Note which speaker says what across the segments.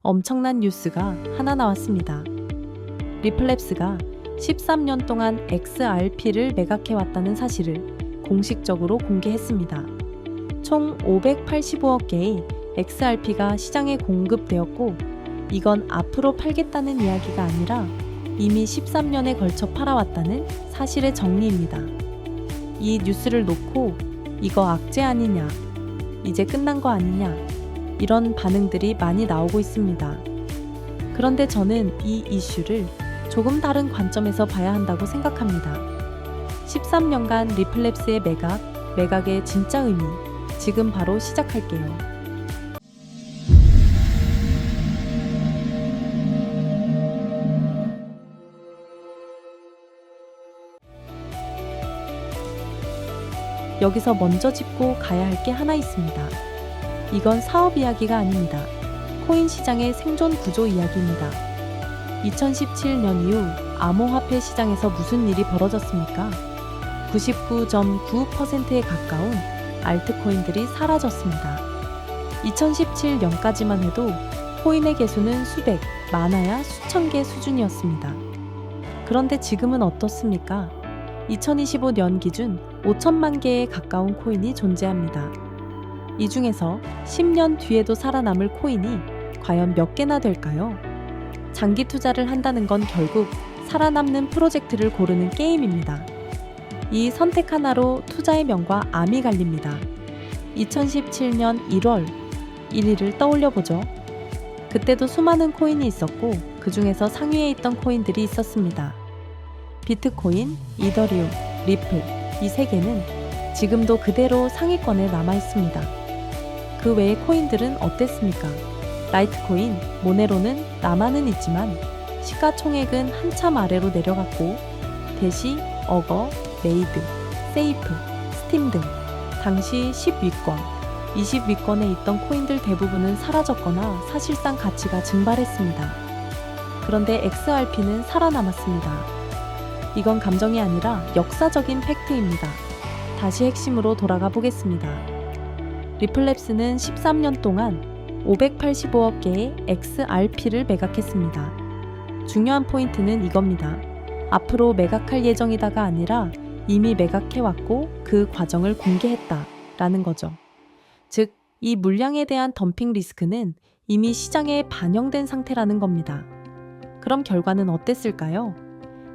Speaker 1: 엄청난 뉴스가 하나 나왔습니다. 리플랩스가 13년 동안 XRP를 매각해왔다는 사실을 공식적으로 공개했습니다. 총 585억 개의 XRP가 시장에 공급되었고, 이건 앞으로 팔겠다는 이야기가 아니라 이미 13년에 걸쳐 팔아왔다는 사실의 정리입니다. 이 뉴스를 놓고 이거 악재 아니냐, 이제 끝난 거 아니냐, 이런 반응들이 많이 나오고 있습니다. 그런데 저는 이 이슈를 조금 다른 관점에서 봐야 한다고 생각합니다. 13년간 리플랩스의 매각의 진짜 의미, 지금 바로 시작할게요. 여기서 먼저 짚고 가야 할 게 하나 있습니다. 이건 사업 이야기가 아닙니다. 코인 시장의 생존 구조 이야기입니다. 2017년 이후 암호화폐 시장에서 무슨 일이 벌어졌습니까? 99.95%에 가까운 알트코인들이 사라졌습니다. 2017년까지만 해도 코인의 개수는 수백, 많아야 수천 개 수준이었습니다. 그런데 지금은 어떻습니까? 2025년 기준 5천만 개에 가까운 코인이 존재합니다. 이 중에서 10년 뒤에도 살아남을 코인이 과연 몇 개나 될까요? 장기 투자를 한다는 건 결국 살아남는 프로젝트를 고르는 게임입니다. 이 선택 하나로 투자의 명과 암이 갈립니다. 2017년 1월 1일을 떠올려보죠. 그때도 수많은 코인이 있었고, 그 중에서 상위에 있던 코인들이 있었습니다. 비트코인, 이더리움, 리플, 이 세 개는 지금도 그대로 상위권에 남아 있습니다. 그 외의 코인들은 어땠습니까? 라이트코인, 모네로는 남아는 있지만 시가총액은 한참 아래로 내려갔고, 대시, 어거, 메이드, 세이프, 스팀 등 당시 10위권, 20위권에 있던 코인들 대부분은 사라졌거나 사실상 가치가 증발했습니다. 그런데 XRP는 살아남았습니다. 이건 감정이 아니라 역사적인 팩트입니다. 다시 핵심으로 돌아가 보겠습니다. 리플랩스는 13년 동안 585억 개의 XRP를 매각했습니다. 중요한 포인트는 이겁니다. 앞으로 매각할 예정이다가 아니라 이미 매각해왔고 그 과정을 공개했다라는 거죠. 즉, 이 물량에 대한 덤핑 리스크는 이미 시장에 반영된 상태라는 겁니다. 그럼 결과는 어땠을까요?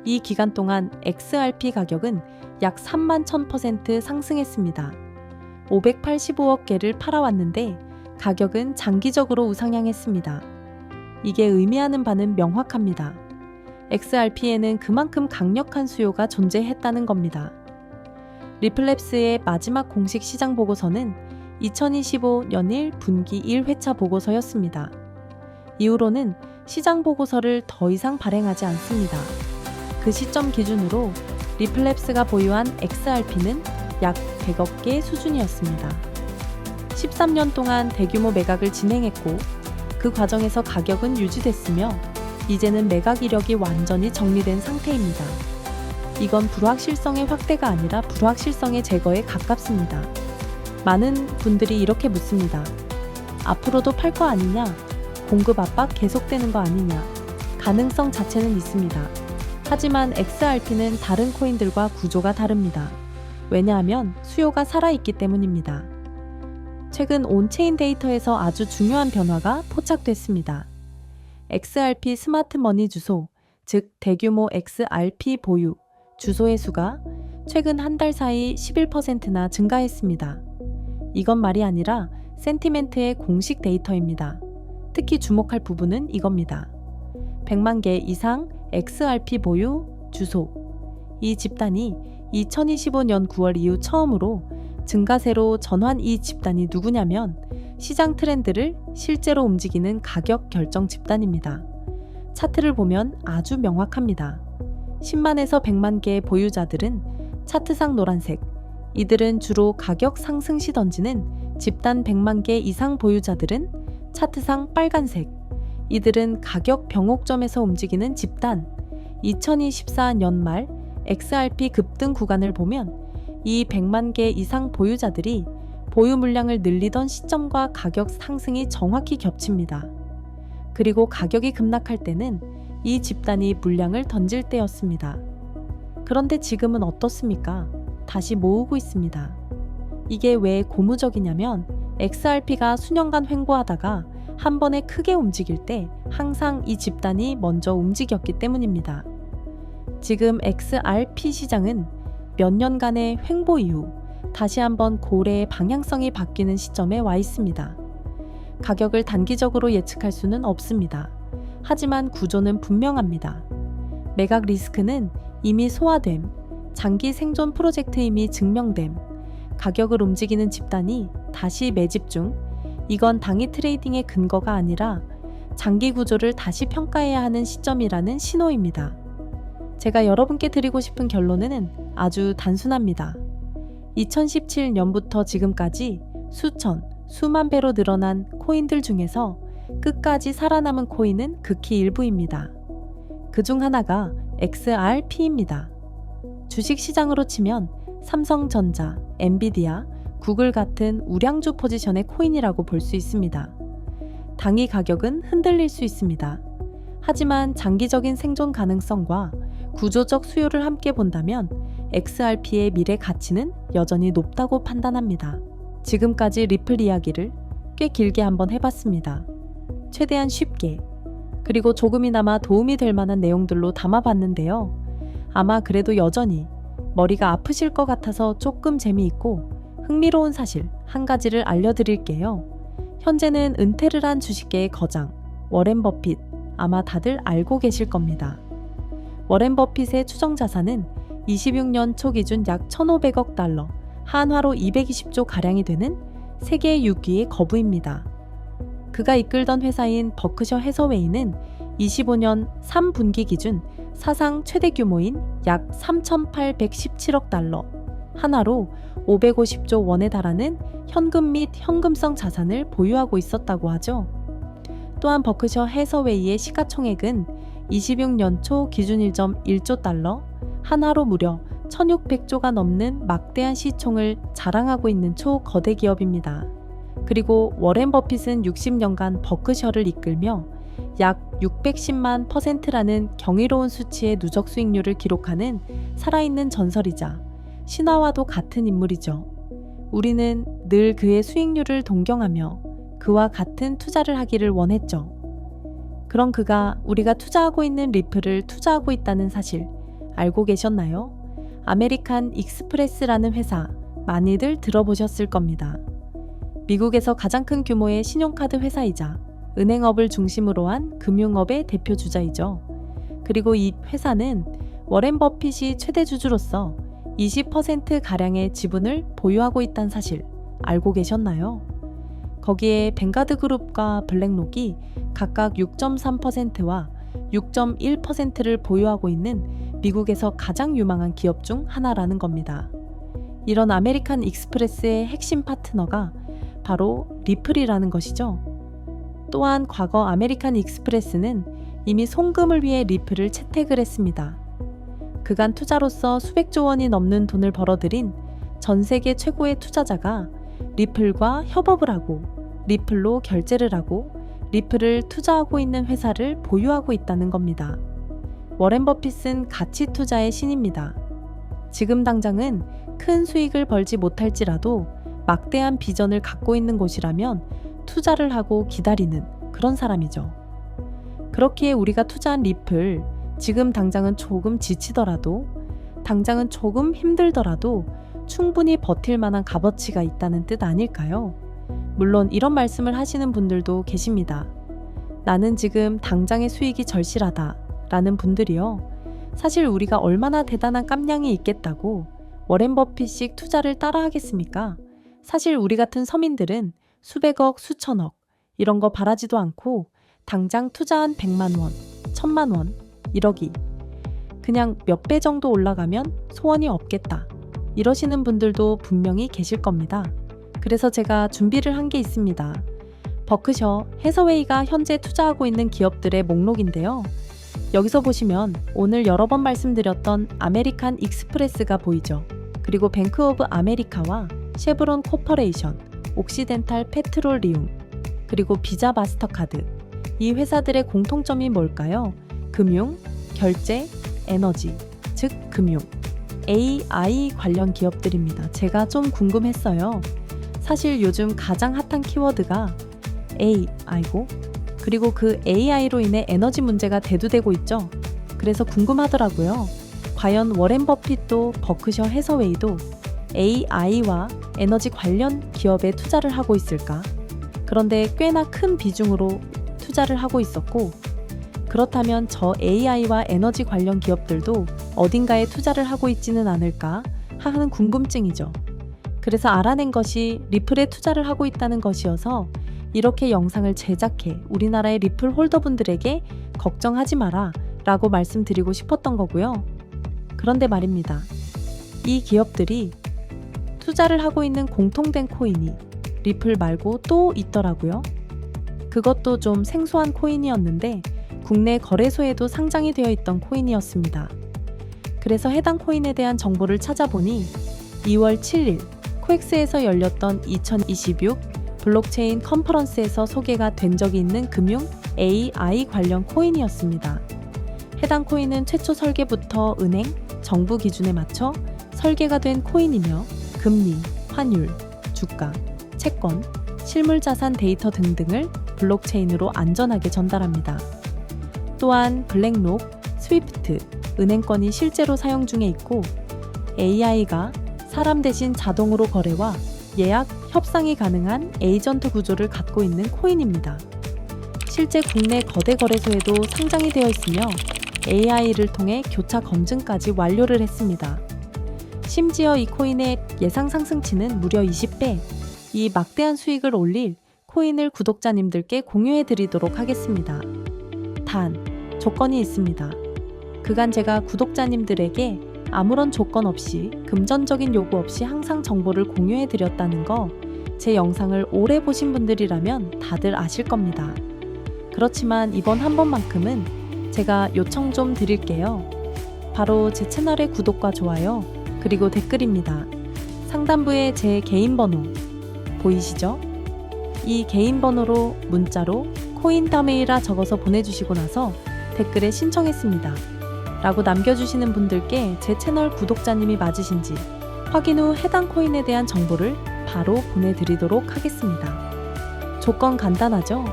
Speaker 1: 이 기간 동안 XRP 가격은 약 31,000% 상승했습니다. 585억 개를 팔아왔는데 가격은 장기적으로 우상향했습니다. 이게 의미하는 바는 명확합니다. XRP에는 그만큼 강력한 수요가 존재했다는 겁니다. 리플랩스의 마지막 공식 시장 보고서는 2025년일 분기 1회차 보고서였습니다. 이후로는 시장 보고서를 더 이상 발행하지 않습니다. 그 시점 기준으로 리플랩스가 보유한 XRP는 약 100억 개 수준이었습니다. 13년 동안 대규모 매각을 진행했고, 그 과정에서 가격은 유지됐으며 이제는 매각 이력이 완전히 정리된 상태입니다. 이건 불확실성의 확대가 아니라 불확실성의 제거에 가깝습니다. 많은 분들이 이렇게 묻습니다. 앞으로도 팔 거 아니냐? 공급 압박 계속되는 거 아니냐? 가능성 자체는 있습니다. 하지만 XRP는 다른 코인들과 구조가 다릅니다. 왜냐하면 수요가 살아있기 때문입니다. 최근 온체인 데이터에서 아주 중요한 변화가 포착됐습니다. XRP 스마트 머니 주소, 즉 대규모 XRP 보유 주소의 수가 최근 한 달 사이 11%나 증가했습니다. 이건 말이 아니라 센티멘트의 공식 데이터입니다. 특히 주목할 부분은 이겁니다. 100만 개 이상 XRP 보유 주소. 이 집단이 2025년 9월 이후 처음으로 증가세로 전환. 이 집단이 누구냐면 시장 트렌드를 실제로 움직이는 가격 결정 집단입니다. 차트를 보면 아주 명확합니다. 10만에서 100만 개의 보유자들은 차트상 노란색, 이들은 주로 가격 상승 시 던지는 집단 100만 개 이상 보유자들은 차트상 빨간색, 이들은 가격 병옥점에서 움직이는 집단. 2024년 말 XRP 급등 구간을 보면 이 100만 개 이상 보유자들이 보유 물량을 늘리던 시점과 가격 상승이 정확히 겹칩니다. 그리고 가격이 급락할 때는 이 집단이 물량을 던질 때였습니다. 그런데 지금은 어떻습니까? 다시 모으고 있습니다. 이게 왜 고무적이냐면 XRP가 수년간 횡보하다가 한 번에 크게 움직일 때 항상 이 집단이 먼저 움직였기 때문입니다. 지금 XRP 시장은 몇 년간의 횡보 이후 다시 한번 고래의 방향성이 바뀌는 시점에 와 있습니다. 가격을 단기적으로 예측할 수는 없습니다. 하지만 구조는 분명합니다. 매각 리스크는 이미 소화됨, 장기 생존 프로젝트임이 증명됨, 가격을 움직이는 집단이 다시 매집 중, 이건 당일 트레이딩의 근거가 아니라 장기 구조를 다시 평가해야 하는 시점이라는 신호입니다. 제가 여러분께 드리고 싶은 결론은 아주 단순합니다. 2017년부터 지금까지 수천, 수만 배로 늘어난 코인들 중에서 끝까지 살아남은 코인은 극히 일부입니다. 그중 하나가 XRP입니다. 주식시장으로 치면 삼성전자, 엔비디아, 구글 같은 우량주 포지션의 코인이라고 볼 수 있습니다. 당위 가격은 흔들릴 수 있습니다. 하지만 장기적인 생존 가능성과 구조적 수요를 함께 본다면 XRP의 미래 가치는 여전히 높다고 판단합니다. 지금까지 리플 이야기를 꽤 길게 한번 해봤습니다. 최대한 쉽게, 그리고 조금이나마 도움이 될 만한 내용들로 담아봤는데요. 아마 그래도 여전히 머리가 아프실 것 같아서 조금 재미있고 흥미로운 사실 한 가지를 알려드릴게요. 현재는 은퇴를 한 주식계의 거장, 워렌 버핏, 아마 다들 알고 계실 겁니다. 워렌 버핏의 추정 자산은 26년 초 기준 약 1,500억 달러, 한화로 220조 가량이 되는 세계 6위의 거부입니다. 그가 이끌던 회사인 버크셔 해서웨이는 25년 3분기 기준 사상 최대 규모인 약 3,817억 달러, 한화로 550조 원에 달하는 현금 및 현금성 자산을 보유하고 있었다고 하죠. 또한 버크셔 해서웨이의 시가총액은 26년 초 기준 1.1조 달러, 한화로 무려 1,600조가 넘는 막대한 시총을 자랑하고 있는 초거대 기업입니다. 그리고 워렌 버핏은 60년간 버크셔를 이끌며 약 610만 %라는 경이로운 수치의 누적 수익률을 기록하는 살아있는 전설이자 신화와도 같은 인물이죠. 우리는 늘 그의 수익률을 동경하며 그와 같은 투자를 하기를 원했죠. 그럼 그가 우리가 투자하고 있는 리플을 투자하고 있다는 사실 알고 계셨나요? 아메리칸 익스프레스라는 회사 많이들 들어보셨을 겁니다. 미국에서 가장 큰 규모의 신용카드 회사이자 은행업을 중심으로 한 금융업의 대표 주자이죠. 그리고 이 회사는 워렌 버핏이 최대 주주로서 20%가량의 지분을 보유하고 있다는 사실 알고 계셨나요? 거기에 뱅가드 그룹과 블랙록이 각각 6.3%와 6.1%를 보유하고 있는 미국에서 가장 유망한 기업 중 하나라는 겁니다. 이런 아메리칸 익스프레스의 핵심 파트너가 바로 리플이라는 것이죠. 또한 과거 아메리칸 익스프레스는 이미 송금을 위해 리플을 채택을 했습니다. 그간 투자로서 수백조 원이 넘는 돈을 벌어들인 전 세계 최고의 투자자가 리플과 협업을 하고 리플로 결제를 하고 리플을 투자하고 있는 회사를 보유하고 있다는 겁니다. 워렌 버핏은 가치 투자의 신입니다. 지금 당장은 큰 수익을 벌지 못할지라도 막대한 비전을 갖고 있는 곳이라면 투자를 하고 기다리는 그런 사람이죠. 그렇기에 우리가 투자한 리플, 지금 당장은 조금 지치더라도, 당장은 조금 힘들더라도 충분히 버틸 만한 값어치가 있다는 뜻 아닐까요? 물론 이런 말씀을 하시는 분들도 계십니다. 나는 지금 당장의 수익이 절실하다 라는 분들이요. 사실 우리가 얼마나 대단한 깜냥이 있겠다고 워렌 버핏식 투자를 따라 하겠습니까? 사실 우리 같은 서민들은 수백억, 수천억 이런 거 바라지도 않고 당장 투자한 100만 원, 1000만 원, 1억이 그냥 몇 배 정도 올라가면 소원이 없겠다. 이러시는 분들도 분명히 계실 겁니다. 그래서 제가 준비를 한 게 있습니다. 버크셔 해서웨이가 현재 투자하고 있는 기업들의 목록인데요. 여기서 보시면 오늘 여러 번 말씀드렸던 아메리칸 익스프레스가 보이죠. 그리고 뱅크 오브 아메리카와 쉐브론 코퍼레이션, 옥시덴탈 페트롤리움, 그리고 비자 마스터카드, 이 회사들의 공통점이 뭘까요? 금융, 결제, 에너지, 즉 금융, AI 관련 기업들입니다. 제가 좀 궁금했어요. 사실 요즘 가장 핫한 키워드가 AI고, 그리고 그 AI로 인해 에너지 문제가 대두되고 있죠. 그래서 궁금하더라고요. 과연 워렌 버핏도 버크셔 해서웨이도 AI와 에너지 관련 기업에 투자를 하고 있을까? 그런데 꽤나 큰 비중으로 투자를 하고 있었고, 그렇다면 저 AI와 에너지 관련 기업들도 어딘가에 투자를 하고 있지는 않을까 하는 궁금증이죠. 그래서 알아낸 것이 리플에 투자를 하고 있다는 것이어서 이렇게 영상을 제작해 우리나라의 리플 홀더분들에게 걱정하지 마라 라고 말씀드리고 싶었던 거고요. 그런데 말입니다. 이 기업들이 투자를 하고 있는 공통된 코인이 리플 말고 또 있더라고요. 그것도 좀 생소한 코인이었는데 국내 거래소에도 상장이 되어 있던 코인이었습니다. 그래서 해당 코인에 대한 정보를 찾아보니 2월 7일 코엑스에서 열렸던 2026 블록체인 컨퍼런스에서 소개가 된 적이 있는 금융 AI 관련 코인이었습니다. 해당 코인은 최초 설계부터 은행, 정부 기준에 맞춰 설계가 된 코인이며 금리, 환율, 주가, 채권, 실물자산 데이터 등등을 블록체인으로 안전하게 전달합니다. 또한 블랙록, 스위프트, 은행권이 실제로 사용 중에 있고 AI가 사람 대신 자동으로 거래와 예약, 협상이 가능한 에이전트 구조를 갖고 있는 코인입니다. 실제 국내 거대 거래소에도 상장이 되어 있으며 AI를 통해 교차 검증까지 완료를 했습니다. 심지어 이 코인의 예상 상승치는 무려 20배, 이 막대한 수익을 올릴 코인을 구독자님들께 공유해 드리도록 하겠습니다. 단, 조건이 있습니다. 그간 제가 구독자님들에게 아무런 조건 없이 금전적인 요구 없이 항상 정보를 공유해 드렸다는 거 제 영상을 오래 보신 분들이라면 다들 아실 겁니다. 그렇지만 이번 한 번만큼은 제가 요청 좀 드릴게요. 바로 제 채널의 구독과 좋아요, 그리고 댓글입니다. 상단부에 제 개인 번호 보이시죠? 이 개인 번호로 문자로 코인더메이라 적어서 보내주시고 나서 댓글에 신청했습니다 라고 남겨주시는 분들께 제 채널 구독자님이 맞으신지 확인 후 해당 코인에 대한 정보를 바로 보내드리도록 하겠습니다. 조건 간단하죠?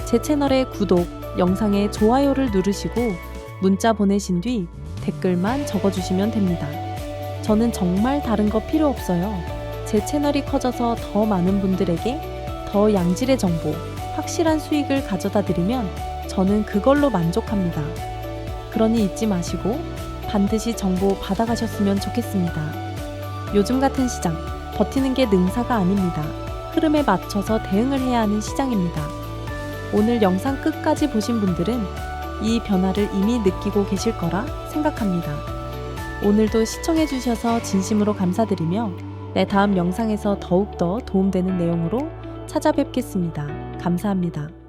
Speaker 1: 제 채널의 구독, 영상에 좋아요를 누르시고 문자 보내신 뒤 댓글만 적어주시면 됩니다. 저는 정말 다른 거 필요 없어요. 제 채널이 커져서 더 많은 분들에게 더 양질의 정보, 확실한 수익을 가져다 드리면 저는 그걸로 만족합니다. 그러니 잊지 마시고 반드시 정보 받아가셨으면 좋겠습니다. 요즘 같은 시장, 버티는 게 능사가 아닙니다. 흐름에 맞춰서 대응을 해야 하는 시장입니다. 오늘 영상 끝까지 보신 분들은 이 변화를 이미 느끼고 계실 거라 생각합니다. 오늘도 시청해주셔서 진심으로 감사드리며 다음 영상에서 더욱더 도움되는 내용으로 찾아뵙겠습니다. 감사합니다.